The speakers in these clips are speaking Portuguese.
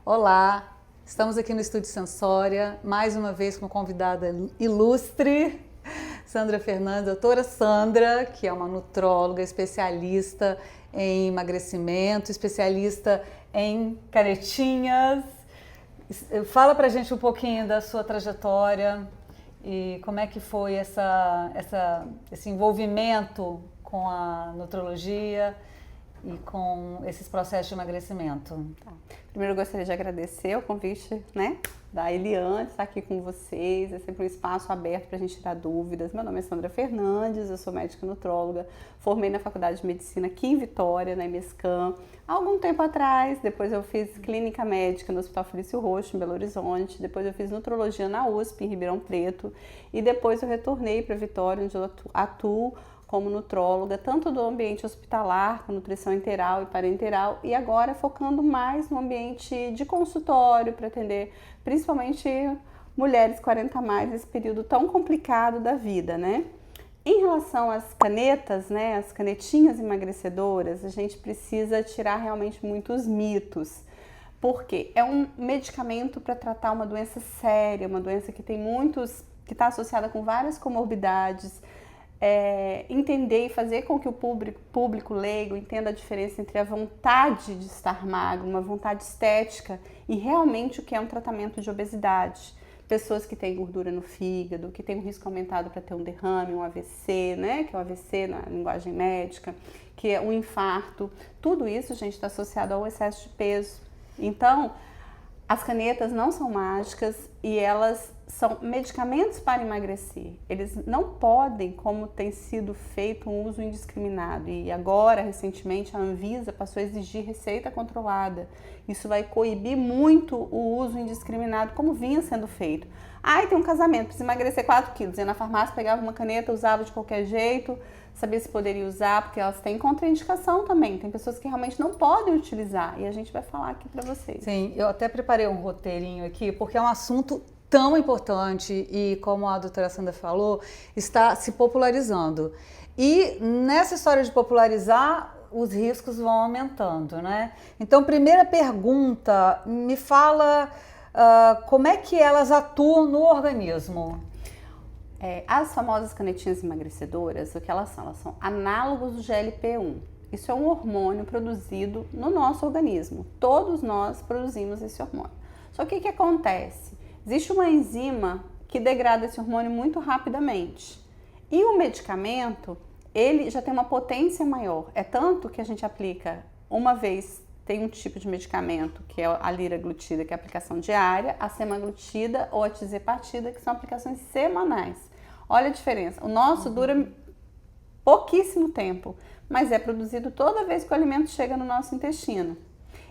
Olá, estamos aqui no Estúdio Sensória, mais uma vez com convidada ilustre, Sandra Fernandes, doutora Sandra, que é uma nutróloga, especialista em emagrecimento, especialista em canetinhas. Fala pra gente um pouquinho da sua trajetória e como é que foi esse envolvimento com a nutrologia e com esses processos de emagrecimento. Tá. Primeiro eu gostaria de agradecer o convite, da Eliane, estar aqui com vocês. É sempre um espaço aberto para a gente tirar dúvidas. Meu nome é Sandra Fernandes, eu sou médica nutróloga, formei na Faculdade de Medicina aqui em Vitória, na MSCAM, há algum tempo atrás. Depois eu fiz clínica médica no Hospital Felício Roxo, em Belo Horizonte. Depois eu fiz nutrologia na USP, em Ribeirão Preto. E depois eu retornei para Vitória, onde eu atuo como nutróloga, tanto do ambiente hospitalar, com nutrição enteral e parenteral, e agora focando mais no ambiente de consultório, para atender principalmente mulheres 40 a mais, nesse período tão complicado da vida, Em relação às canetas, as canetinhas emagrecedoras, a gente precisa tirar realmente muitos mitos, porque é um medicamento para tratar uma doença séria, uma doença que que está associada com várias comorbidades. Entender e fazer com que o público leigo entenda a diferença entre a vontade de estar magro, uma vontade estética e realmente o que é um tratamento de obesidade. Pessoas que têm gordura no fígado, que têm um risco aumentado para ter um derrame, um AVC, que é o AVC na linguagem médica, que é um infarto. Tudo isso, gente, está associado ao excesso de peso. Então, as canetas não são mágicas e elas são medicamentos para emagrecer. Eles não podem, como tem sido feito, um uso indiscriminado. E agora, recentemente, a Anvisa passou a exigir receita controlada. Isso vai coibir muito o uso indiscriminado, como vinha sendo feito. Tem um casamento, precisa emagrecer 4 quilos. Ia na farmácia, pegava uma caneta, usava de qualquer jeito, sabia se poderia usar, porque elas têm contraindicação também. Tem pessoas que realmente não podem utilizar. E a gente vai falar aqui para vocês. Sim, eu até preparei um roteirinho aqui, porque é um assunto tão importante e, como a doutora Sandra falou, está se popularizando. E nessa história de popularizar, os riscos vão aumentando, Então, primeira pergunta, me fala como é que elas atuam no organismo? As famosas canetinhas emagrecedoras, o que elas são? Elas são análogos do GLP-1. Isso é um hormônio produzido no nosso organismo. Todos nós produzimos esse hormônio. Só que o que acontece? Existe uma enzima que degrada esse hormônio muito rapidamente. E o medicamento, ele já tem uma potência maior. É tanto que a gente aplica uma vez, tem um tipo de medicamento que é a liraglutida, que é a aplicação diária, a semaglutida ou a tirzepatida, que são aplicações semanais. Olha a diferença. O nosso dura pouquíssimo tempo, mas é produzido toda vez que o alimento chega no nosso intestino.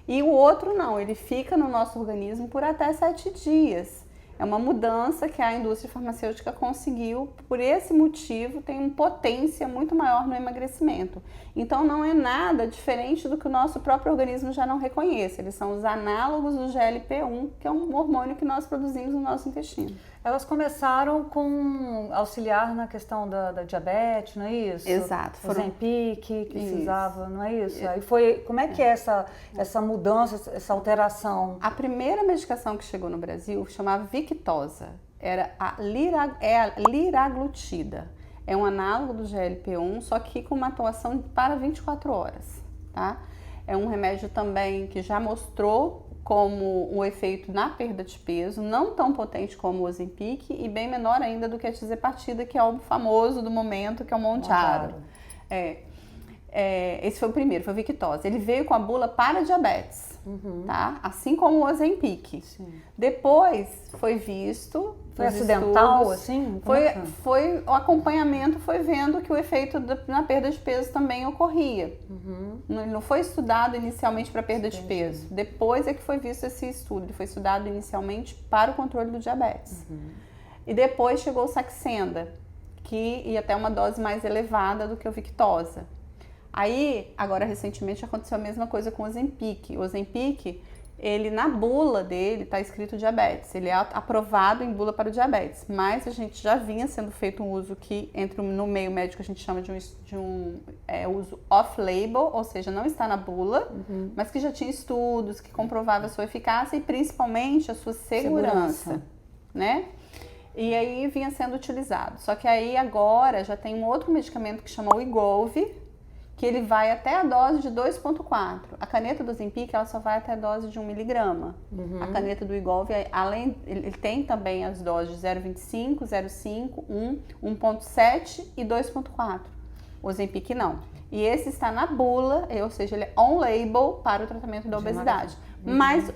E o outro não, ele fica no nosso organismo por até 7 dias. É uma mudança que a indústria farmacêutica conseguiu, por esse motivo tem uma potência muito maior no emagrecimento. Então não é nada diferente do que o nosso próprio organismo já não reconhece. Eles são os análogos do GLP-1, que é um hormônio que nós produzimos no nosso intestino. Elas começaram com auxiliar na questão da diabetes, não é isso? Exato. O Ozempic, que precisava, não é isso? Aí foi, como é que é essa mudança, essa alteração? A primeira medicação que chegou no Brasil chamava Victoza, era a liraglutida. É um análogo do GLP-1, só que com uma atuação para 24 horas, tá? É um remédio também que já mostrou como um efeito na perda de peso, não tão potente como o Ozempic e bem menor ainda do que a tirzepatida, que é o famoso do momento, que é o Mounjaro. Esse foi o primeiro, foi o Victoza. Ele veio com a bula para diabetes, tá? Assim como o Ozempic. Sim. Depois foi visto... Foi acidental, assim? Foi o acompanhamento, foi vendo que o efeito na perda de peso também ocorria. Não foi estudado inicialmente para perda de peso. Depois é que foi visto esse estudo. Ele foi estudado inicialmente para o controle do diabetes. E depois chegou o Saxenda, que ia até uma dose mais elevada do que o Victoza. Aí, agora recentemente aconteceu a mesma coisa com o Ozempic. O Ozempic ele na bula dele está escrito diabetes, ele é aprovado em bula para o diabetes, mas a gente já vinha sendo feito um uso que no meio médico a gente chama de um uso off-label, ou seja, não está na bula, mas que já tinha estudos que comprovavam a sua eficácia e principalmente a sua segurança. Né? E aí vinha sendo utilizado. Só que aí agora já tem um outro medicamento que chama o Wegovy, que ele vai até a dose de 2,4. A caneta do Ozempic, ela só vai até a dose de 1 miligrama. A caneta do Wegovy, ele tem também as doses de 0,25, 0,5, 1, 1,7 e 2,4. O Ozempic não. E esse está na bula, ou seja, ele é on-label para o tratamento da obesidade. Mas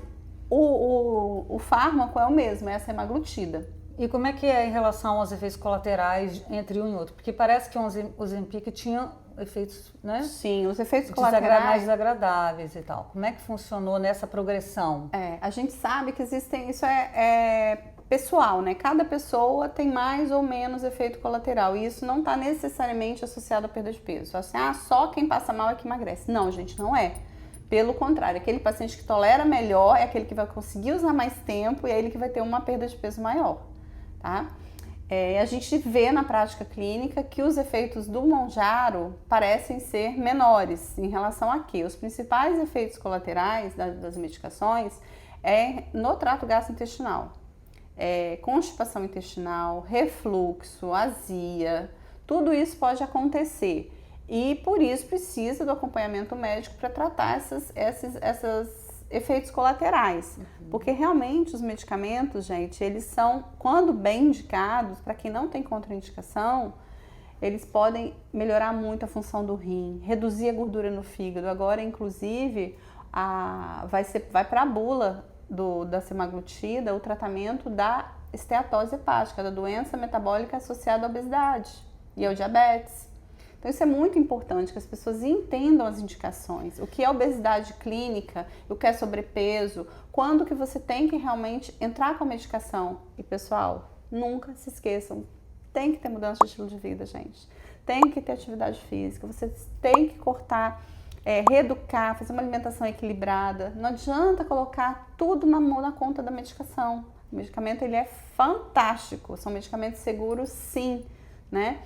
o fármaco é o mesmo, é a semaglutida. E como é que é em relação aos efeitos colaterais entre um e outro? Porque parece que o Ozempic tinha efeitos, né? Sim, os efeitos colaterais mais desagradáveis e tal. Como é que funcionou nessa progressão? A gente sabe que existem, isso é pessoal, né? Cada pessoa tem mais ou menos efeito colateral e isso não está necessariamente associado à perda de peso. Assim, só quem passa mal é que emagrece. Não, gente, não é. Pelo contrário, aquele paciente que tolera melhor é aquele que vai conseguir usar mais tempo e é ele que vai ter uma perda de peso maior, tá? A gente vê na prática clínica que os efeitos do Mounjaro parecem ser menores em relação a quê? Os principais efeitos colaterais das medicações no trato gastrointestinal. Constipação intestinal, refluxo, azia, tudo isso pode acontecer. E por isso precisa do acompanhamento médico para tratar esses efeitos colaterais. Porque realmente os medicamentos, gente, eles são, quando bem indicados, para quem não tem contraindicação, eles podem melhorar muito a função do rim, reduzir a gordura no fígado. Agora, inclusive, vai para a bula da semaglutida o tratamento da esteatose hepática, da doença metabólica associada à obesidade e ao diabetes. Então isso é muito importante, que as pessoas entendam as indicações, o que é obesidade clínica, o que é sobrepeso, quando que você tem que realmente entrar com a medicação. E pessoal, nunca se esqueçam, tem que ter mudança de estilo de vida, gente. Tem que ter atividade física, você tem que cortar, reeducar, fazer uma alimentação equilibrada. Não adianta colocar tudo na conta da medicação. O medicamento ele é fantástico, são medicamentos seguros sim, né?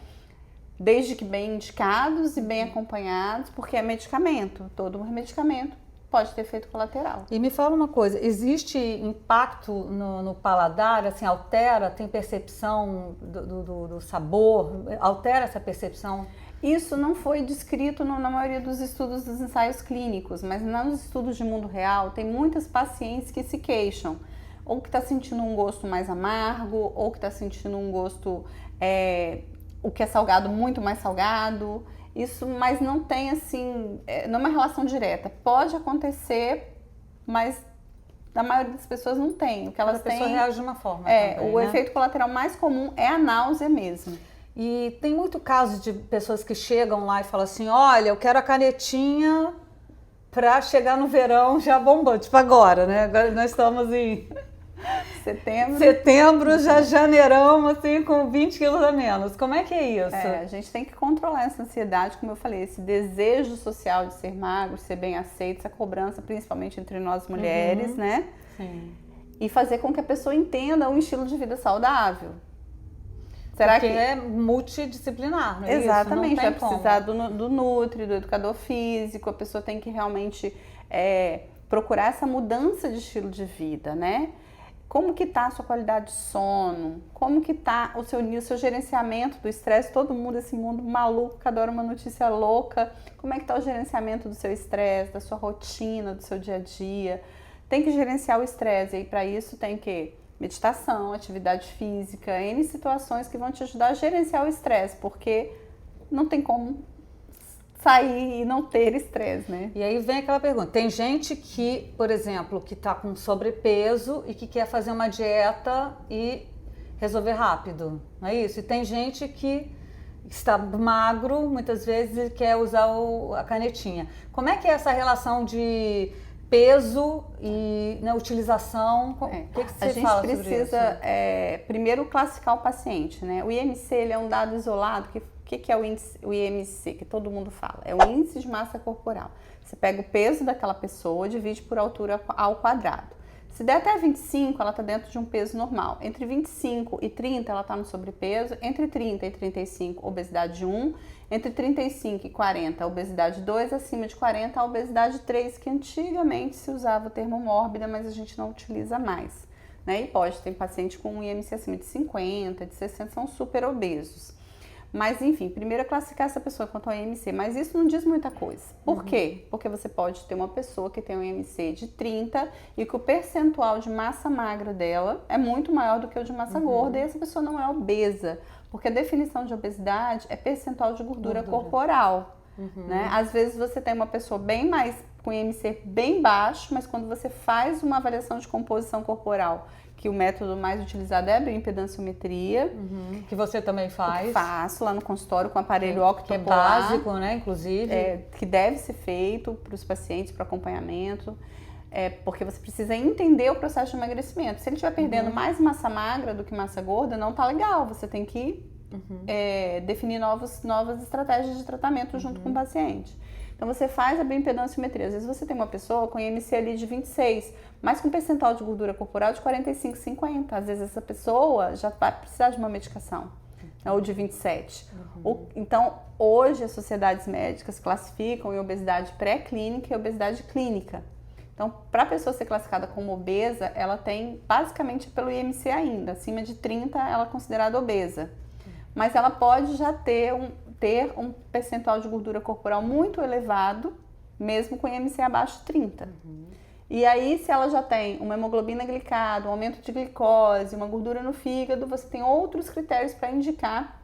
Desde que bem indicados e bem acompanhados, porque é medicamento, todo medicamento pode ter efeito colateral. E me fala uma coisa, existe impacto no paladar, assim, altera, tem percepção do sabor, altera essa percepção? Isso não foi descrito na maioria dos estudos dos ensaios clínicos, mas nos estudos de mundo real tem muitas pacientes que se queixam, ou que está sentindo um gosto mais amargo, ou que está sentindo um gosto... o que é salgado, muito mais salgado, isso, mas não tem assim, não é uma relação direta. Pode acontecer, mas a maioria das pessoas não tem. O que elas têm... A pessoa reage de uma forma também, o efeito colateral mais comum é a náusea mesmo. E tem muito caso de pessoas que chegam lá e falam assim, olha, eu quero a canetinha pra chegar no verão já bombando, tipo agora, né? Agora nós estamos em... Setembro, já janeirão, assim, com 20 quilos a menos. Como é que é isso? A gente tem que controlar essa ansiedade, como eu falei, esse desejo social de ser magro, de ser bem aceito, essa cobrança, principalmente entre nós mulheres, né? Sim. E fazer com que a pessoa entenda um estilo de vida saudável. Porque é multidisciplinar, não é? Exatamente, isso? Não vai precisar do nutri, do educador físico, a pessoa tem que realmente procurar essa mudança de estilo de vida, né? Como que tá a sua qualidade de sono? Como que tá o seu gerenciamento do estresse? Todo mundo, esse mundo maluco que adora uma notícia louca. Como é que tá o gerenciamento do seu estresse, da sua rotina, do seu dia a dia? Tem que gerenciar o estresse e para isso tem que meditação, atividade física, N situações que vão te ajudar a gerenciar o estresse, porque não tem como sair e não ter estresse, né? E aí vem aquela pergunta, tem gente que, por exemplo, que tá com sobrepeso e que quer fazer uma dieta e resolver rápido, não é isso? E tem gente que está magro, muitas vezes, e quer usar a canetinha. Como é que é essa relação de peso e utilização? O que você fala sobre isso? A gente precisa, primeiro, classificar o paciente, né? O IMC ele é um dado isolado que que é o IMC, que todo mundo fala? É o índice de massa corporal. Você pega o peso daquela pessoa, divide por altura ao quadrado. Se der até 25, ela está dentro de um peso normal. Entre 25 e 30, ela está no sobrepeso. Entre 30 e 35, obesidade 1. Entre 35 e 40, obesidade 2. Acima de 40, a obesidade 3, que antigamente se usava o termo mórbida, mas a gente não utiliza mais. Né? E pode ter paciente com um IMC acima de 50, de 60, são super obesos. Mas, enfim, primeiro é classificar essa pessoa quanto ao IMC, mas isso não diz muita coisa. Por quê? Porque você pode ter uma pessoa que tem um IMC de 30 e que o percentual de massa magra dela é muito maior do que o de massa gorda, e essa pessoa não é obesa, porque a definição de obesidade é percentual de gordura corporal. Né? Às vezes você tem uma pessoa com IMC bem baixo, mas quando você faz uma avaliação de composição corporal, que o método mais utilizado é a bioimpedanciometria. Que você também faz. Eu faço lá no consultório com o aparelho octopolar. Que é básico, né, inclusive. Que deve ser feito para os pacientes, para acompanhamento. Porque você precisa entender o processo de emagrecimento. Se ele estiver perdendo mais massa magra do que massa gorda, não tá legal. Você tem que definir novas estratégias de tratamento junto com o paciente. Então você faz a bioimpedanciometria. Às vezes você tem uma pessoa com IMC ali de 26, mas com percentual de gordura corporal de 45, 50. Às vezes essa pessoa já vai precisar de uma medicação, ou de 27. Então, hoje as sociedades médicas classificam em obesidade pré-clínica e obesidade clínica. Então, para a pessoa ser classificada como obesa, ela tem basicamente pelo IMC ainda. Acima de 30, ela é considerada obesa. Mas ela pode já ter um percentual de gordura corporal muito elevado, mesmo com IMC abaixo de 30. E aí, se ela já tem uma hemoglobina glicada, um aumento de glicose, uma gordura no fígado, você tem outros critérios para indicar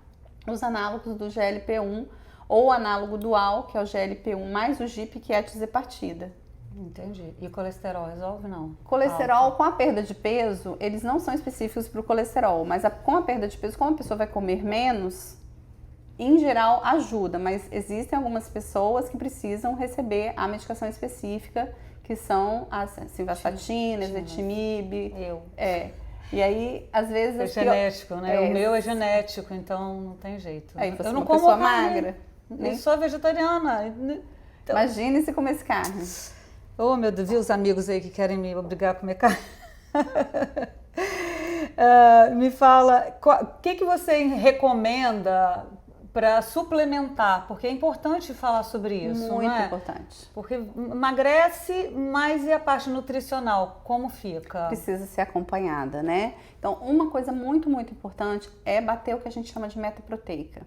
os análogos do GLP-1 ou o análogo dual, que é o GLP-1 mais o GIP, que é a tirzepatida. Entendi. E o colesterol resolve, não? Colesterol, com a perda de peso, eles não são específicos para o colesterol, mas com a perda de peso, como a pessoa vai comer menos, em geral ajuda, mas existem algumas pessoas que precisam receber a medicação específica, que são as simvastatina, ezetimibe. E aí, às vezes... É genético, né? O meu é genético, então não tem jeito. Aí você eu não não como como magra. Eu sou vegetariana. Então... Imagine se comesse carne. Oh, meu Deus, viu os amigos aí que querem me obrigar a comer carne? Me fala, o que você recomenda para suplementar? Porque é importante falar sobre isso, muito não é? Importante. Porque emagrece, mas e a parte nutricional? Como fica? Precisa ser acompanhada, né? Então, uma coisa muito, muito importante é bater o que a gente chama de meta proteica.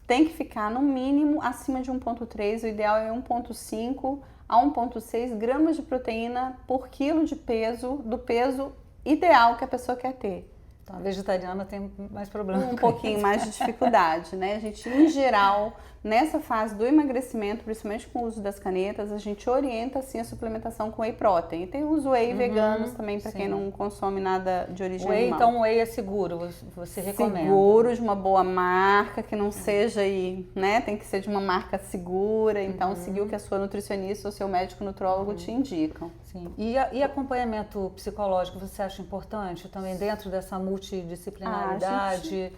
Tem que ficar no mínimo acima de 1,3, o ideal é 1,5 a 1,6 gramas de proteína por quilo de peso, do peso ideal que a pessoa quer ter. Então, a vegetariana tem mais problema. Um pouquinho mais de dificuldade, né? A gente, em geral, nessa fase do emagrecimento, principalmente com o uso das canetas, a gente orienta, assim, a suplementação com whey protein. E tem os whey veganos também, para quem não consome nada de origem animal. Então, o whey é seguro, você recomenda? Seguro, de uma boa marca, que não seja aí, né? Tem que ser de uma marca segura. Então, seguir o que a sua nutricionista ou seu médico nutrólogo te indicam. Sim. E acompanhamento psicológico, você acha importante também dentro dessa multidisciplinaridade? A gente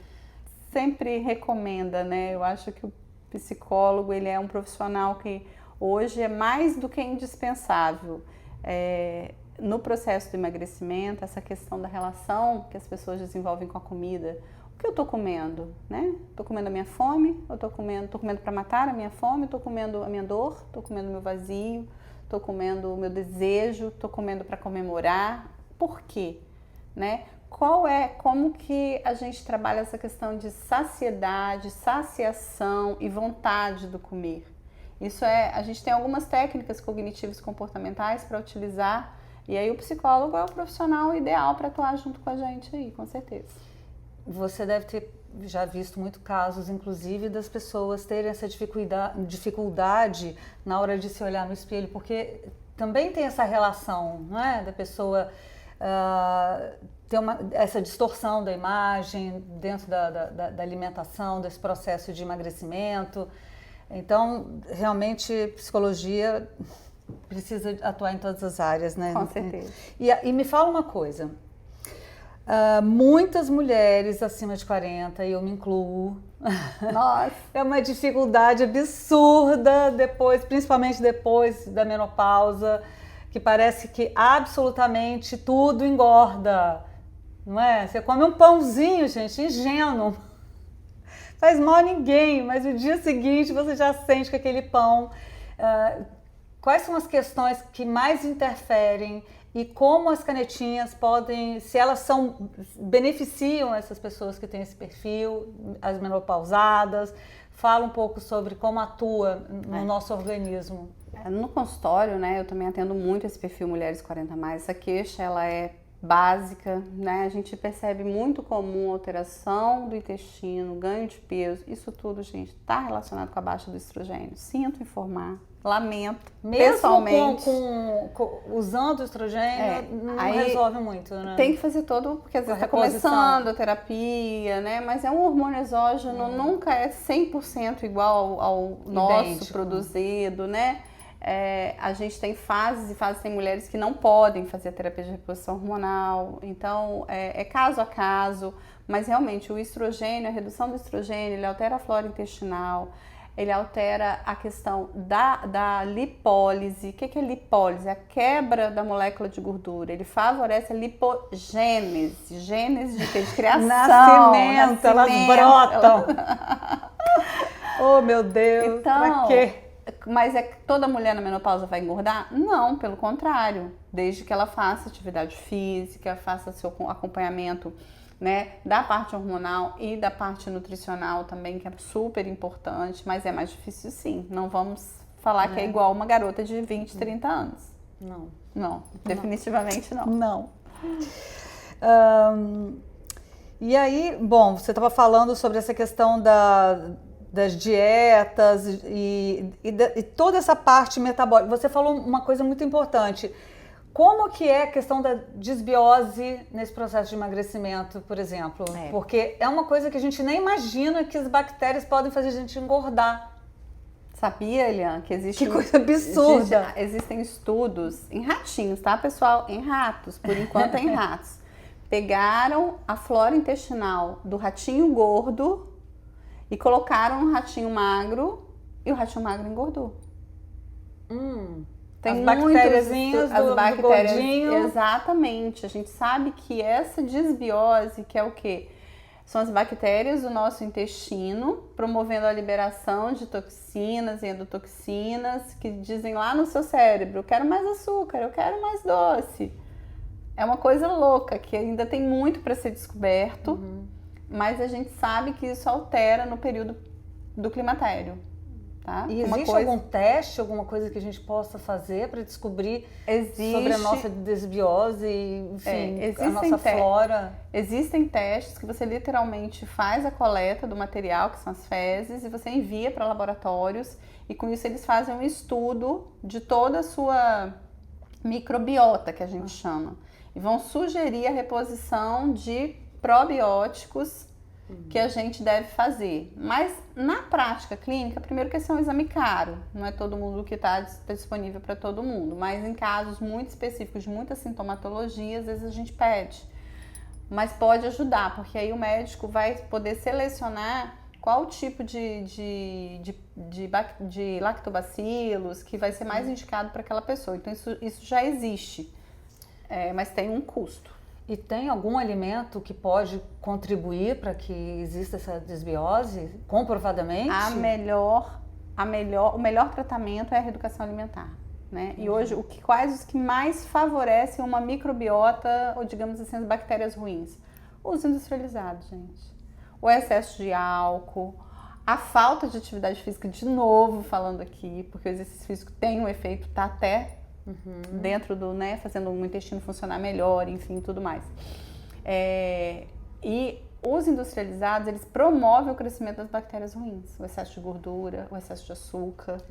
sempre recomenda, né? Eu acho que o psicólogo, ele é um profissional que hoje é mais do que indispensável. No processo do emagrecimento, essa questão da relação que as pessoas desenvolvem com a comida. O que eu tô comendo, né? Tô comendo a minha fome, eu tô comendo para matar a minha fome, tô comendo a minha dor, tô comendo o meu vazio, tô comendo o meu desejo, tô comendo para comemorar. Por quê? Né? Como que a gente trabalha essa questão de saciedade, saciação e vontade do comer? A gente tem algumas técnicas cognitivas comportamentais para utilizar, e aí o psicólogo é o profissional ideal para atuar junto com a gente aí, com certeza. Você deve ter já visto muitos casos, inclusive, das pessoas terem essa dificuldade na hora de se olhar no espelho, porque também tem essa relação, não é? Da pessoa ter essa distorção da imagem dentro da alimentação, desse processo de emagrecimento. Então, realmente, psicologia precisa atuar em todas as áreas, né? Com certeza. E me fala uma coisa. Muitas mulheres acima de 40, e eu me incluo. Nossa. É uma dificuldade absurda depois, principalmente depois da menopausa, que parece que absolutamente tudo engorda, não é? Você come um pãozinho, gente, ingênuo. Faz mal a ninguém, mas no dia seguinte você já sente que aquele pão... Quais são as questões que mais interferem e como as canetinhas podem, se elas beneficiam essas pessoas que têm esse perfil, as menopausadas? Fala um pouco sobre como atua no nosso organismo. No consultório, né, eu também atendo muito esse perfil mulheres 40+. Essa queixa, ela é básica, né? A gente percebe muito comum alteração do intestino, ganho de peso. Isso tudo, gente, está relacionado com a baixa do estrogênio. Sinto informar. Lamento, mesmo pessoalmente. Usando o estrogênio, não resolve muito, né? Tem que fazer todo, porque às vezes está começando a terapia, né? Mas é um hormônio exógeno, nunca é 100% igual ao nosso produzido, né? A gente tem fases e fases, tem mulheres que não podem fazer a terapia de reposição hormonal, então é caso a caso, mas realmente o estrogênio, a redução do estrogênio, ele altera a flora intestinal, ele altera a questão da lipólise. O que é lipólise? A quebra da molécula de gordura. Ele favorece a lipogênese. Gênese de quê? De criação. Nascimento, elas brotam. Oh, meu Deus, então, pra quê? Mas toda mulher na menopausa vai engordar? Não, pelo contrário. Desde que ela faça atividade física, faça seu acompanhamento, né, da parte hormonal e da parte nutricional também, que é super importante, mas é mais difícil sim. Não vamos falar que é igual uma garota de 20, 30 anos. Não, definitivamente não. Não. E aí, bom, você estava falando sobre essa questão das dietas e toda essa parte metabólica. Você falou uma coisa muito importante. Como que é a questão da desbiose nesse processo de emagrecimento, por exemplo? Porque é uma coisa que a gente nem imagina que as bactérias podem fazer a gente engordar. Sabia, Eliane, que existe... Que coisa absurda! Existem estudos em ratinhos, tá, pessoal? Em ratos, por enquanto é em ratos. Pegaram a flora intestinal do ratinho gordo e colocaram no ratinho magro e o ratinho magro engordou. Tem as bactériazinhas do gordinho. Exatamente. A gente sabe que essa desbiose, que é o quê? São as bactérias do nosso intestino promovendo a liberação de toxinas e endotoxinas que dizem lá no seu cérebro: eu quero mais açúcar, eu quero mais doce. É uma coisa louca que ainda tem muito para ser descoberto, mas a gente sabe que isso altera no período do climatério. Tá? E existe algum teste, alguma coisa que a gente possa fazer para descobrir sobre a nossa desbiose, enfim, a nossa flora? Existem testes que você literalmente faz a coleta do material, que são as fezes, e você envia para laboratórios, e com isso eles fazem um estudo de toda a sua microbiota, que a gente chama, e vão sugerir a reposição de probióticos que a gente deve fazer. Mas na prática clínica, primeiro que esse é um exame caro, não é todo mundo que está disponível para todo mundo, mas em casos muito específicos de muita sintomatologia, às vezes a gente pede. Mas pode ajudar, porque aí o médico vai poder selecionar qual tipo de lactobacilos que vai ser mais indicado para aquela pessoa. Então isso já existe, mas tem um custo. E tem algum alimento que pode contribuir para que exista essa desbiose, comprovadamente? O melhor tratamento é a reeducação alimentar, né? E hoje, quais os que mais favorecem uma microbiota, ou digamos assim, as bactérias ruins? Os industrializados, gente. O excesso de álcool, a falta de atividade física, de novo falando aqui, porque o exercício físico tem um efeito, tá até dentro do, né, fazendo o intestino funcionar melhor, enfim, tudo mais. E os industrializados, eles promovem o crescimento das bactérias ruins, o excesso de gordura, o excesso de açúcar,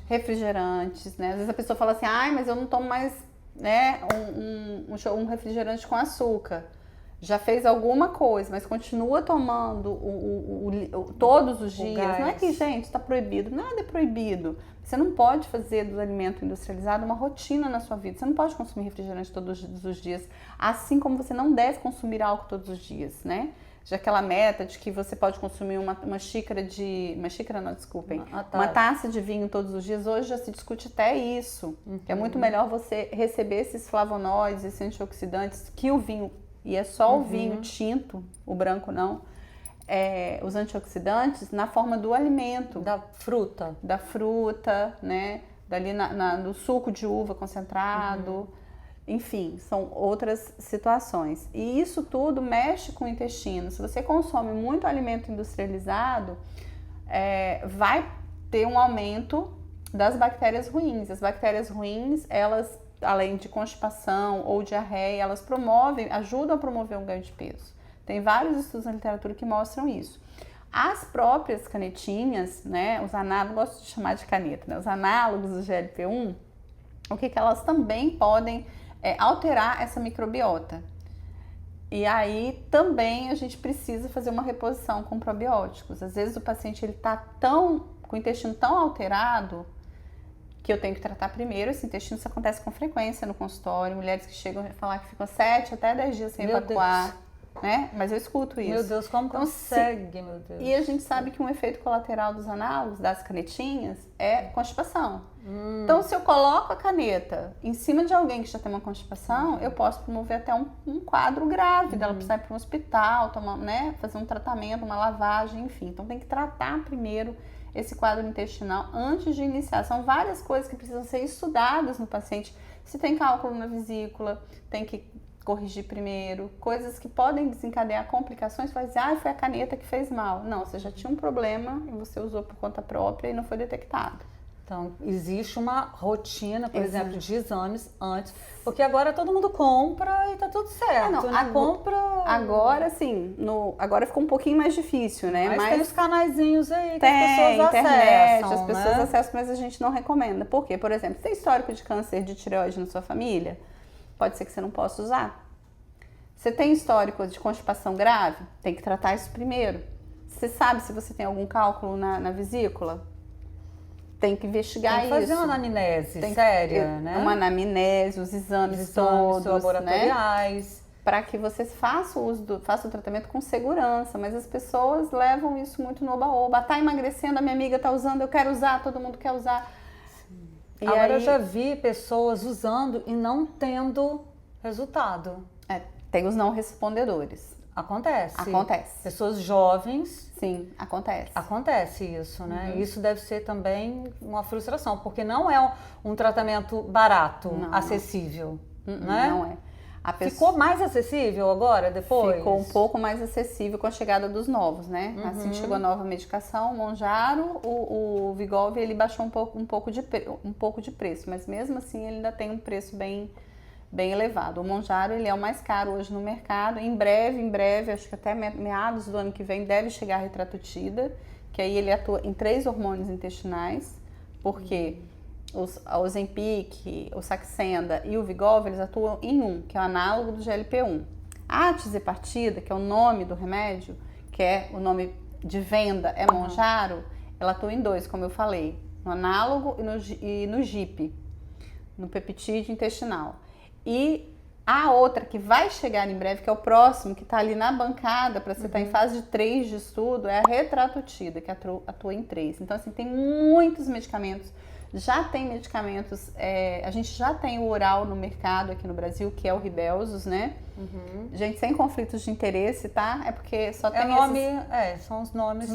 refrigerantes, né? Às vezes a pessoa fala assim, mas eu não tomo mais, né, um refrigerante com açúcar. já fez alguma coisa, mas continua tomando todos os dias, não é que, gente, está proibido, nada é proibido. Você não pode fazer do alimento industrializado uma rotina na sua vida. Você não pode consumir refrigerante todos os dias, assim como você não deve consumir álcool todos os dias, né? Já aquela meta de que você pode consumir uma xícara de... Uma xícara não, desculpem. Uma taça de vinho todos os dias. Hoje já se discute até isso. Que é muito melhor você receber esses flavonoides, esses antioxidantes, que o vinho... E é só o vinho tinto, o branco não. Os antioxidantes na forma do alimento. Da fruta. Da fruta, né? Dali do suco de uva concentrado. Enfim, são outras situações. E isso tudo mexe com o intestino. Se você consome muito alimento industrializado, vai ter um aumento das bactérias ruins. As bactérias ruins, elas, além de constipação ou diarreia, elas ajudam a promover um ganho de peso. Tem vários estudos na literatura que mostram isso. As próprias canetinhas, né, os análogos, gosto de chamar de caneta, né, os análogos do GLP-1, o que elas também podem alterar essa microbiota. E aí também a gente precisa fazer uma reposição com probióticos. Às vezes o paciente está com o intestino tão alterado que eu tenho que tratar primeiro. Esse intestino, isso acontece com frequência no consultório. Mulheres que chegam a falar que ficam 7 até 10 dias sem evacuar. Né? Mas eu escuto isso. Meu Deus, como então, consegue, meu Deus. E a gente sabe que um efeito colateral dos análogos, das canetinhas, é constipação. Então, se eu coloco a caneta em cima de alguém que já tem uma constipação, eu posso promover até um quadro grave dela precisar ir para um hospital, fazer um tratamento, uma lavagem, enfim. Então, tem que tratar primeiro esse quadro intestinal antes de iniciar. São várias coisas que precisam ser estudadas no paciente. Se tem cálculo na vesícula, tem que corrigir primeiro, coisas que podem desencadear complicações. Você vai dizer, foi a caneta que fez mal. Não, você já tinha um problema e você usou por conta própria e não foi detectado. Então, existe uma rotina, por exemplo, de exames antes, porque agora todo mundo compra e tá tudo certo. Agora, sim, agora ficou um pouquinho mais difícil, né? Mas tem os canaizinhos aí que as pessoas acessam, as pessoas acessam, mas a gente não recomenda. Por quê? Por exemplo, você tem histórico de câncer de tireoide na sua família? Pode ser que você não possa usar. Você tem histórico de constipação grave? Tem que tratar isso primeiro. Você sabe se você tem algum cálculo na vesícula? Tem que investigar isso. Tem que fazer uma anamnese séria, né? Uma anamnese, os exames todos, laboratoriais. Né? Para que você faça o tratamento com segurança. Mas as pessoas levam isso muito no oba-oba. Tá emagrecendo, a minha amiga tá usando, eu quero usar, todo mundo quer usar. E agora eu já vi pessoas usando e não tendo resultado. Tem os não respondedores. Acontece. Pessoas jovens. Sim, acontece. Acontece isso, né? Isso deve ser também uma frustração, porque não é um tratamento barato, acessível, né? Não é. Ficou mais acessível agora, depois? Ficou um pouco mais acessível com a chegada dos novos, né? Assim que chegou a nova medicação, o Mounjaro, o Wegovy, ele baixou um pouco de preço, mas mesmo assim ele ainda tem um preço bem elevado. O Mounjaro, ele é o mais caro hoje no mercado. Em breve, acho que até meados do ano que vem, deve chegar a Retratutida, que aí ele atua em 3 hormônios intestinais, porque o Ozempic, o Saxenda e o Wegovy, eles atuam em um, que é o análogo do GLP-1. A tirzepatida, que é o nome do remédio, que é o nome de venda, é Mounjaro, ela atua em 2, como eu falei, no análogo e no GIP, no peptídeo intestinal. E a outra que vai chegar em breve, que é o próximo, que está ali na bancada, para você estar em fase de 3 de estudo, é a Retratutida, que atua em 3. Então, assim, tem muitos medicamentos. Já tem medicamentos, a gente já tem o oral no mercado aqui no Brasil, que é o Ribelsus, né? Gente, sem conflitos de interesse, tá? É porque só tem são os nomes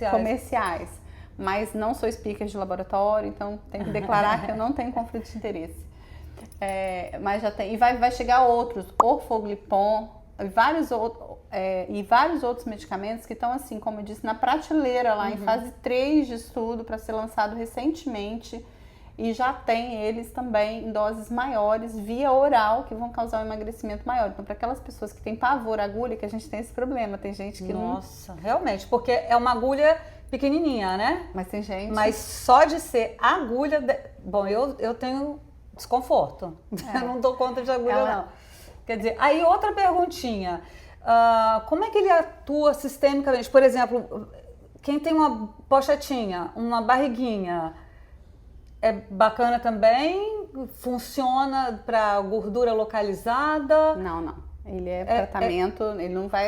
comerciais. Mas não sou speaker de laboratório, então tenho que declarar que eu não tenho conflito de interesse. Mas já tem, e vai chegar outros, Orfoglipon, e vários outros medicamentos que estão, assim, como eu disse, na prateleira lá, em fase 3 de estudo, para ser lançado recentemente, e já tem eles também em doses maiores, via oral, que vão causar um emagrecimento maior. Então, para aquelas pessoas que têm pavor à agulha, que a gente tem esse problema, tem gente que Nossa, realmente, porque é uma agulha pequenininha, né? Mas tem gente... Mas só de ser agulha... Bom, eu tenho desconforto. Eu não dou conta de agulha, não. Quer dizer, aí outra perguntinha. Como é que ele atua sistemicamente? Por exemplo, quem tem uma pochetinha, uma barriguinha, é bacana também? Funciona para gordura localizada? Não. Ele é tratamento,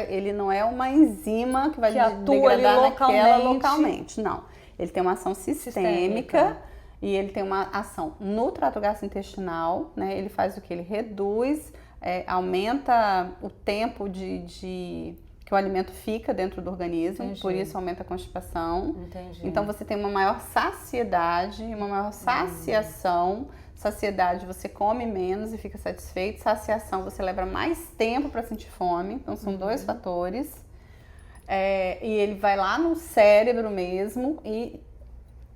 ele não é uma enzima que vai que atua ali degradar naquela localmente. localmente. Não. Ele tem uma ação sistêmica. E ele tem uma ação no trato gastrointestinal, né? Ele faz o que? Ele reduz, aumenta o tempo que o alimento fica dentro do organismo, por isso aumenta a constipação. Entendi. Então você tem uma maior saciedade, uma maior saciação. Saciedade, você come menos e fica satisfeito. Saciação, você leva mais tempo para sentir fome. Então são dois fatores. E ele vai lá no cérebro mesmo e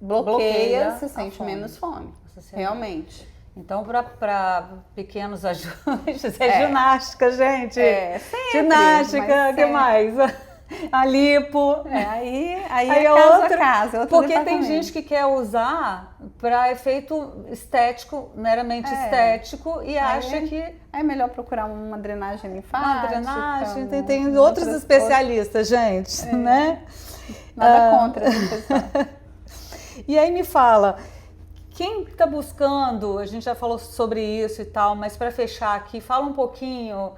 bloqueia, você sente menos fome. Realmente. Então, para pequenos ajustes, ginástica, gente. Sempre, ginástica, o que mais? A lipo. Aí é caso a caso, é outro porque tem gente que quer usar para efeito estético, meramente estético, e acha que... É melhor procurar uma drenagem linfática. Uma drenagem, tem outros especialistas, gente, né? Nada contra essa pessoa. E aí me fala, quem está buscando, a gente já falou sobre isso e tal, mas para fechar aqui, fala um pouquinho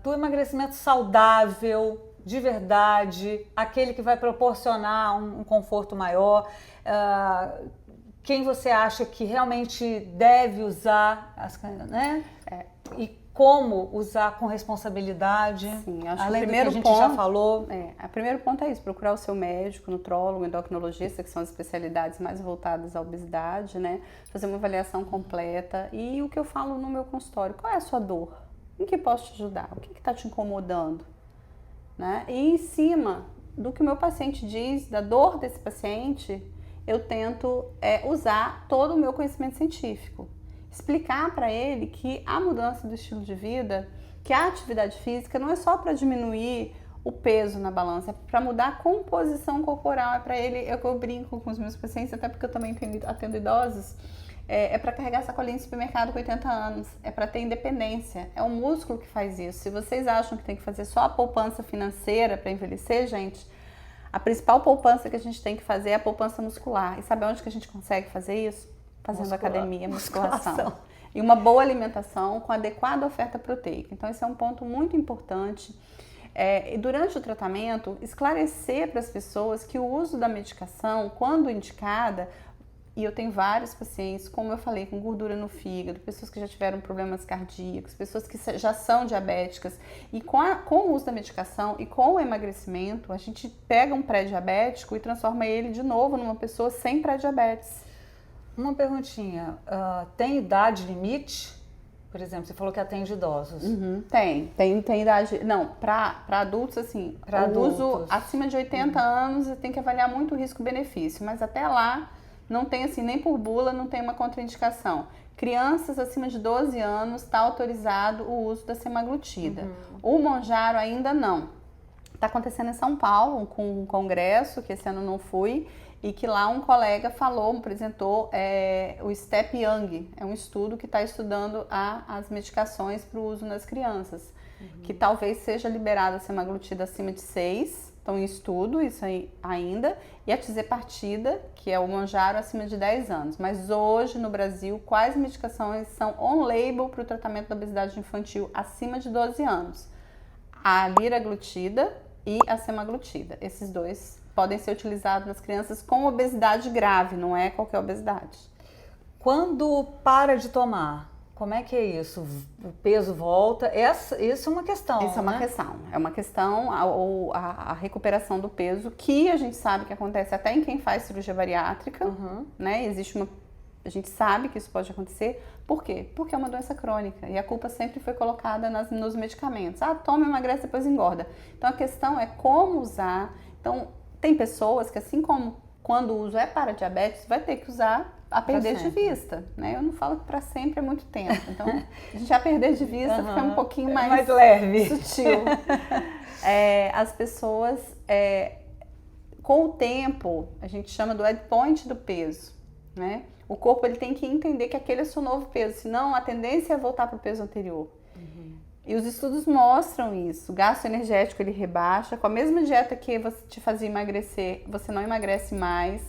do emagrecimento saudável, de verdade, aquele que vai proporcionar um conforto maior. Quem você acha que realmente deve usar, né? E como usar com responsabilidade, Sim, acho além que o do que a gente ponto, já falou. O primeiro ponto é isso, procurar o seu médico, nutrólogo, endocrinologista, que são as especialidades mais voltadas à obesidade, né? Fazer uma avaliação completa. E o que eu falo no meu consultório, qual é a sua dor? Em que posso te ajudar? O que está te incomodando? Né? E em cima do que o meu paciente diz, da dor desse paciente, eu tento usar todo o meu conhecimento científico. Explicar para ele que a mudança do estilo de vida, que a atividade física não é só para diminuir o peso na balança, é para mudar a composição corporal. É para ele, eu brinco com os meus pacientes, até porque eu também atendo idosos, é para carregar sacolinha de supermercado com 80 anos, é para ter independência, é o músculo que faz isso. Se vocês acham que tem que fazer só a poupança financeira para envelhecer, gente, a principal poupança que a gente tem que fazer é a poupança muscular. E sabe onde que a gente consegue fazer isso? Fazendo academia, musculação. E uma boa alimentação com adequada oferta proteica. Então esse é um ponto muito importante. E durante o tratamento, esclarecer para as pessoas que o uso da medicação, quando indicada, e eu tenho vários pacientes, como eu falei, com gordura no fígado, pessoas que já tiveram problemas cardíacos, pessoas que já são diabéticas. E com o uso da medicação e com o emagrecimento, a gente pega um pré-diabético e transforma ele de novo numa pessoa sem pré-diabetes. Uma perguntinha, tem idade limite? Por exemplo, você falou que atende idosos. Tem idade. Não, para adultos, assim, uso acima de 80 anos, tem que avaliar muito o risco-benefício, mas até lá não tem assim, nem por bula, não tem uma contraindicação. Crianças acima de 12 anos está autorizado o uso da semaglutida. O Mounjaro ainda não. Está acontecendo em São Paulo com um congresso, que esse ano não fui, e que lá um colega apresentou o STEP Young, é um estudo que está estudando as medicações para o uso nas crianças, que talvez seja liberada a semaglutida acima de 6, estão em estudo isso aí ainda, e a tizepartida, que é o Mounjaro, acima de 10 anos. Mas hoje no Brasil, quais medicações são on-label para o tratamento da obesidade infantil acima de 12 anos? A liraglutida e a semaglutida, esses dois podem ser utilizados nas crianças com obesidade grave, não é qualquer obesidade. Quando para de tomar, como é que é isso? O peso volta? Isso é uma questão, Isso é uma questão. É uma questão, a recuperação do peso, que a gente sabe que acontece até em quem faz cirurgia bariátrica, né? A gente sabe que isso pode acontecer. Por quê? Porque é uma doença crônica e a culpa sempre foi colocada nos medicamentos. Toma, emagrece, depois engorda. Então a questão é como usar. Então, tem pessoas que, assim como quando o uso é para diabetes, vai ter que usar a perder de vista, né? Eu não falo que para sempre é muito tempo. Então, a gente já perder de vista fica um pouquinho mais leve, sutil. As pessoas, com o tempo, a gente chama do endpoint do peso, né? O corpo ele tem que entender que aquele é o seu novo peso, senão a tendência é voltar para o peso anterior. E os estudos mostram isso. O gasto energético ele rebaixa. Com a mesma dieta que você te fazia emagrecer, você não emagrece mais.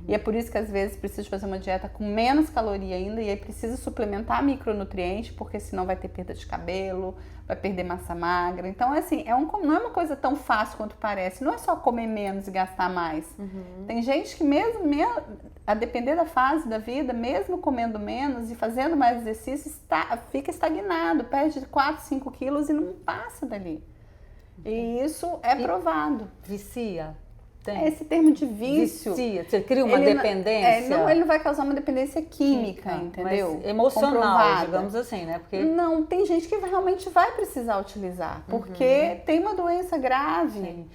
E é por isso que às vezes precisa fazer uma dieta com menos caloria ainda e aí precisa suplementar micronutrientes, porque senão vai ter perda de cabelo, vai perder massa magra. Então, assim, não é uma coisa tão fácil quanto parece. Não é só comer menos e gastar mais. Tem gente que mesmo a depender da fase da vida, mesmo comendo menos e fazendo mais exercício, fica estagnado, perde 4, 5 quilos e não passa dali. E isso é provado. Vicia? Tem. Esse termo de vício... Vicia, você cria uma dependência? Ele não vai causar uma dependência química, entendeu? Mas emocional, digamos assim, né? Porque... Não, tem gente que realmente vai precisar utilizar, porque tem uma doença grave.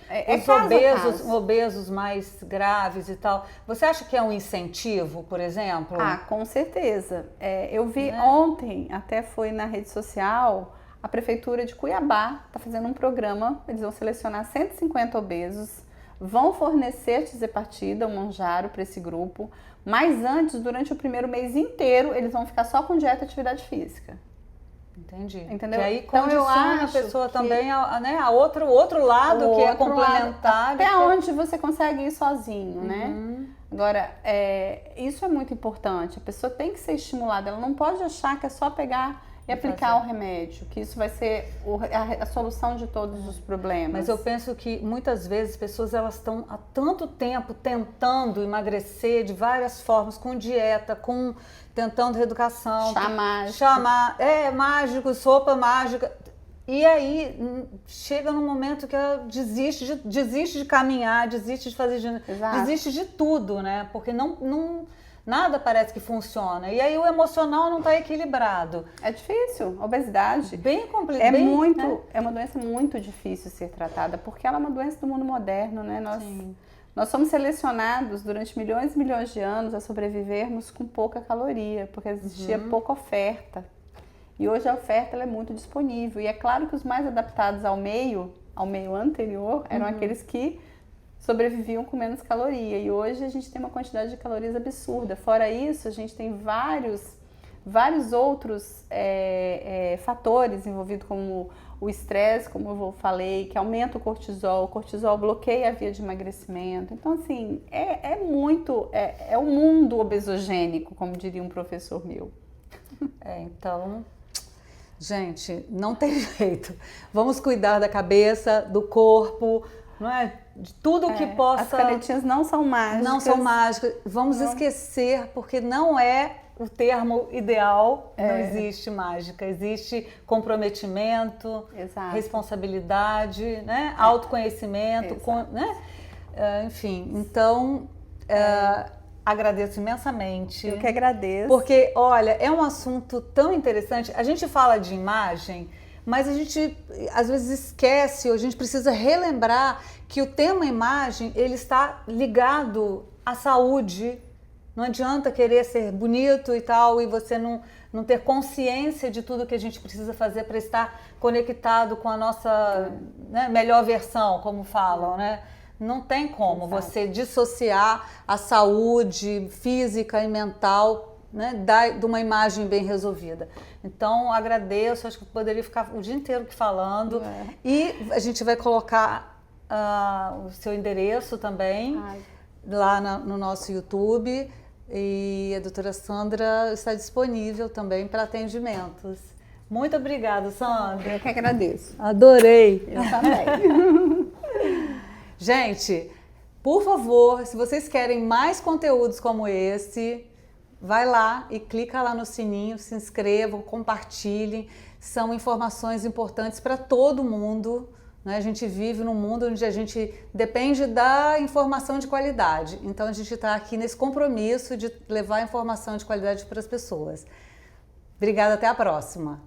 Os obesos mais graves e tal, você acha que é um incentivo, por exemplo? Ah, com certeza. Eu vi ontem, até foi na rede social, a Prefeitura de Cuiabá está fazendo um programa, eles vão selecionar 150 obesos, vão fornecer tirzepatida, um manjaro para esse grupo, mas antes, durante o primeiro mês inteiro, eles vão ficar só com dieta e atividade física. Entendi. Entendeu? E aí condiciona a pessoa também a outro lado que é complementar. Até onde você consegue ir sozinho, né? Agora, isso é muito importante. A pessoa tem que ser estimulada. Ela não pode achar que é só pegar e aplicar o remédio, que isso vai ser a solução de todos os problemas. Mas eu penso que muitas vezes as pessoas elas estão há tanto tempo tentando emagrecer de várias formas, com dieta, tentando reeducação. Mágico, sopa mágica. E aí chega num momento que ela desiste de caminhar, desiste de fazer, desiste de tudo, né? Porque nada parece que funciona. E aí o emocional não está equilibrado. É difícil. Obesidade. Bem complicado. É uma doença muito difícil de ser tratada, porque ela é uma doença do mundo moderno, né? Nós somos selecionados durante milhões e milhões de anos a sobrevivermos com pouca caloria, porque existia pouca oferta. E hoje a oferta ela é muito disponível. E é claro que os mais adaptados ao meio anterior, eram aqueles que sobreviviam com menos caloria. E hoje a gente tem uma quantidade de calorias absurda. Fora isso, a gente tem vários outros fatores envolvidos, como o estresse, como eu falei, que aumenta o cortisol bloqueia a via de emagrecimento. Então, assim, é um mundo obesogênico, como diria um professor meu. Então, gente, não tem jeito. Vamos cuidar da cabeça, do corpo, não é? De tudo que possa... As canetinhas não são mágicas. Não são mágicas. Vamos esquecer, porque não é o termo ideal. Não existe mágica. Existe comprometimento, responsabilidade, né? Autoconhecimento, né? Enfim, então... agradeço imensamente. Eu que agradeço. Porque, olha, é um assunto tão interessante. A gente fala de imagem, mas a gente às vezes esquece, ou a gente precisa relembrar que o tema imagem, ele está ligado à saúde. Não adianta querer ser bonito e tal, e você não ter consciência de tudo que a gente precisa fazer para estar conectado com a nossa melhor versão, como falam, né? Não tem como você dissociar a saúde física e mental, né, de uma imagem bem resolvida. Então, agradeço, acho que poderia ficar o dia inteiro aqui falando. E a gente vai colocar o seu endereço também lá no nosso YouTube. E a doutora Sandra está disponível também para atendimentos. Muito obrigada, Sandra. Eu que agradeço. Adorei. Eu também. Gente, por favor, se vocês querem mais conteúdos como esse, vai lá e clica lá no sininho, se inscrevam, compartilhem. São informações importantes para todo mundo, né? A gente vive num mundo onde a gente depende da informação de qualidade. Então a gente está aqui nesse compromisso de levar informação de qualidade para as pessoas. Obrigada, até a próxima.